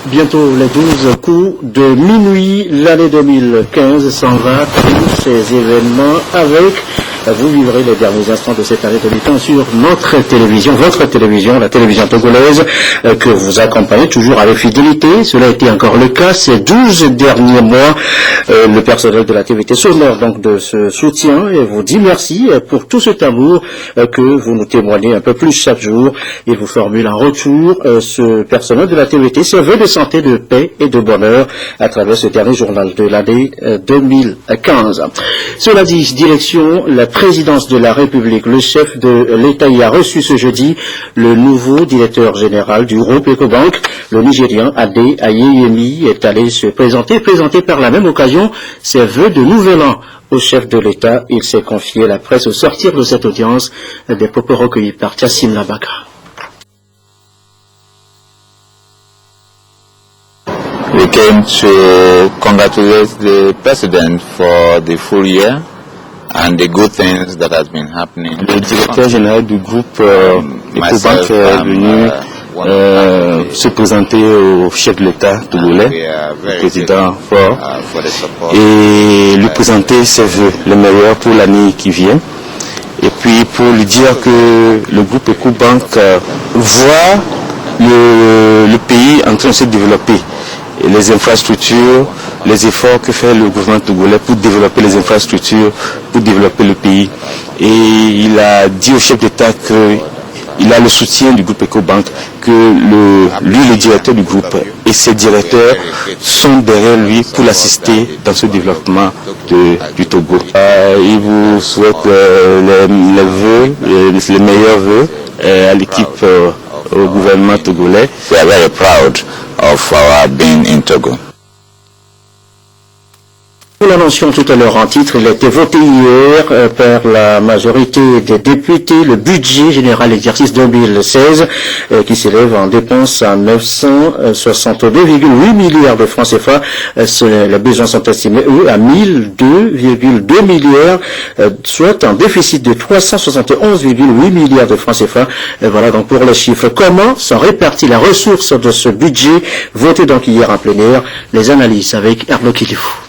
Bientôt les 12 coups de minuit, l'année 2015 s'en va, tous ces événements avec, vous vivrez les derniers instants de cette année 2015 sur notre télévision, votre télévision, la télévision togolaise, que vous accompagnez toujours avec fidélité. Cela a été encore le cas ces 12 derniers mois. Le personnel de la TVT s'honore donc de ce soutien et vous dit merci pour tout cet amour que vous nous témoignez un peu plus chaque jour. Il vous formule en retour ce personnel de la TVT ses vœux de santé, de paix et de bonheur à travers ce dernier journal de l'année 2015. Cela dit, direction la présidence de la République. Le chef de l'État y a reçu ce jeudi le nouveau directeur général du groupe Ecobank, le Nigérien Ade Ayeyemi, est allé se présenter par la même occasion ses vœux de nouvel an au chef de l'État. Il s'est confié à la presse au sortir de cette audience, des propos recueillis par Tassim Labaka. We came to congratulate the president for the full year and the good things that has been happening. Le directeur général du groupe Ecobank est venu se présenter au chef de l'État togolais, le président Faure, et lui présenter ses vœux, les meilleurs pour l'année qui vient. Et puis pour lui dire que le groupe Ecobank voit le pays en train de se développer. Et les infrastructures, les efforts que fait le gouvernement togolais pour développer les infrastructures, pour développer le pays. Et il a dit au chef d'État qu'il a le soutien du groupe Ecobank, que lui, le directeur du groupe, et ses directeurs sont derrière lui pour l'assister dans ce développement du Togo. Il vous souhaite les vœux, les meilleurs vœux à l'équipe, au gouvernement togolais. We are very proud of our being in Togo. Nous l'annoncions tout à l'heure en titre, il a été voté hier par la majorité des députés le budget général exercice 2016 qui s'élève en dépenses à 962,8 milliards de francs CFA. Les besoins sont estimés, eux, à 1002,2 milliards, soit un déficit de 371,8 milliards de francs CFA. Voilà donc pour les chiffres. Comment sont réparties les ressources de ce budget voté donc hier en plénière? Les analyses avec Arnaud Kilifou.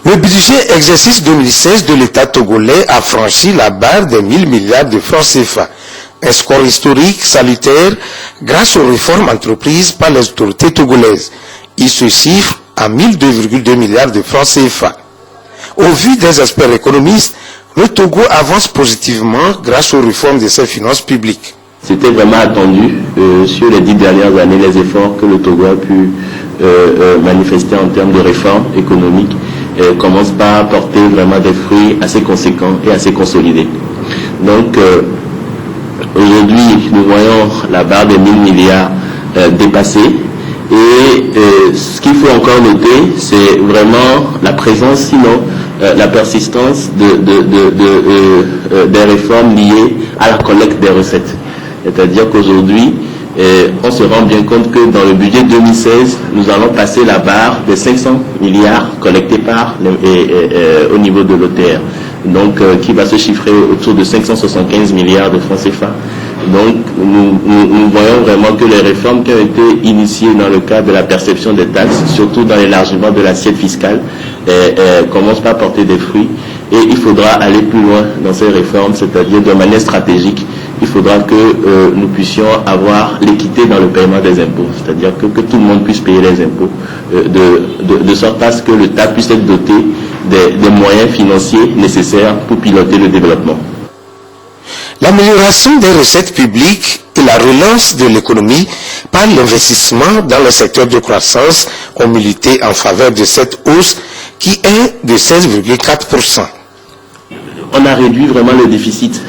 Le budget exercice 2016 de l'État togolais a franchi la barre des 1000 milliards de francs CFA. Un score historique salutaire grâce aux réformes entreprises par les autorités togolaises. Il se chiffre à 1002,2 milliards de francs CFA. Au vu des experts économistes, le Togo avance positivement grâce aux réformes de ses finances publiques. C'était vraiment attendu sur les 10 dernières années, les efforts que le Togo a pu manifester en termes de réformes économiques commence par apporter vraiment des fruits assez conséquents et assez consolidés. Donc aujourd'hui, nous voyons la barre des 1000 milliards dépassée et ce qu'il faut encore noter, c'est vraiment la présence, sinon la persistance des réformes liées à la collecte des recettes. C'est-à-dire qu'aujourd'hui, on se rend bien compte que dans le budget 2016, nous allons passer la barre des 500 milliards collectés au niveau de l'OTR. Donc, qui va se chiffrer autour de 575 milliards de francs CFA. Donc, nous voyons vraiment que les réformes qui ont été initiées dans le cadre de la perception des taxes, surtout dans l'élargissement de l'assiette fiscale, commencent par porter des fruits. Et il faudra aller plus loin dans ces réformes, c'est-à-dire de manière stratégique. Il faudra que nous puissions avoir l'équité dans le paiement des impôts, c'est-à-dire que tout le monde puisse payer les impôts, de sorte à ce que l'État puisse être doté des moyens financiers nécessaires pour piloter le développement. L'amélioration des recettes publiques et la relance de l'économie par l'investissement dans le secteur de croissance ont milité en faveur de cette hausse qui est de 16,4%. On a réduit vraiment le déficit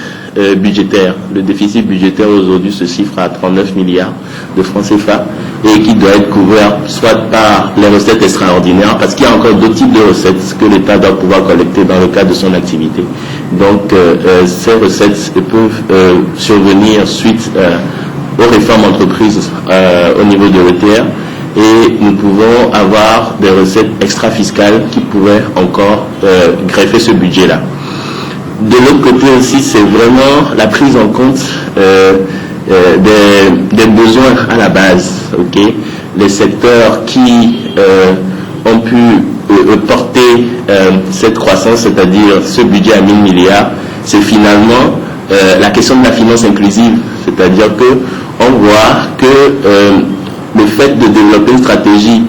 budgétaire. Le déficit budgétaire aujourd'hui se chiffre à 39 milliards de francs CFA et qui doit être couvert soit par les recettes extraordinaires, parce qu'il y a encore d'autres types de recettes que l'État doit pouvoir collecter dans le cadre de son activité. Donc ces recettes peuvent survenir suite aux réformes entreprises au niveau de l'ETR, et nous pouvons avoir des recettes extra-fiscales qui pourraient encore greffer ce budget-là. de l'autre côté aussi, c'est vraiment la prise en compte des besoins à la base. Okay? Les secteurs qui ont pu porter cette croissance, c'est-à-dire ce budget à 1000 milliards, c'est finalement la question de la finance inclusive. C'est-à-dire qu'on voit que le fait de développer une stratégie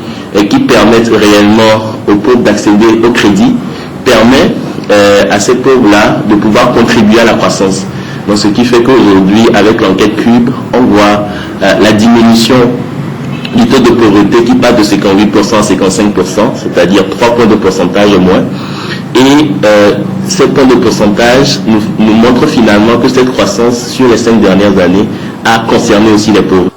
qui permette réellement aux pauvres d'accéder au crédit permet à ces pauvres-là de pouvoir contribuer à la croissance. Donc ce qui fait qu'aujourd'hui, avec l'enquête Cube, on voit la diminution du taux de pauvreté qui passe de 58% à 55%, c'est-à-dire 3 points de pourcentage au moins. Et ces points de pourcentage nous montrent finalement que cette croissance sur les 5 dernières années a concerné aussi les pauvres.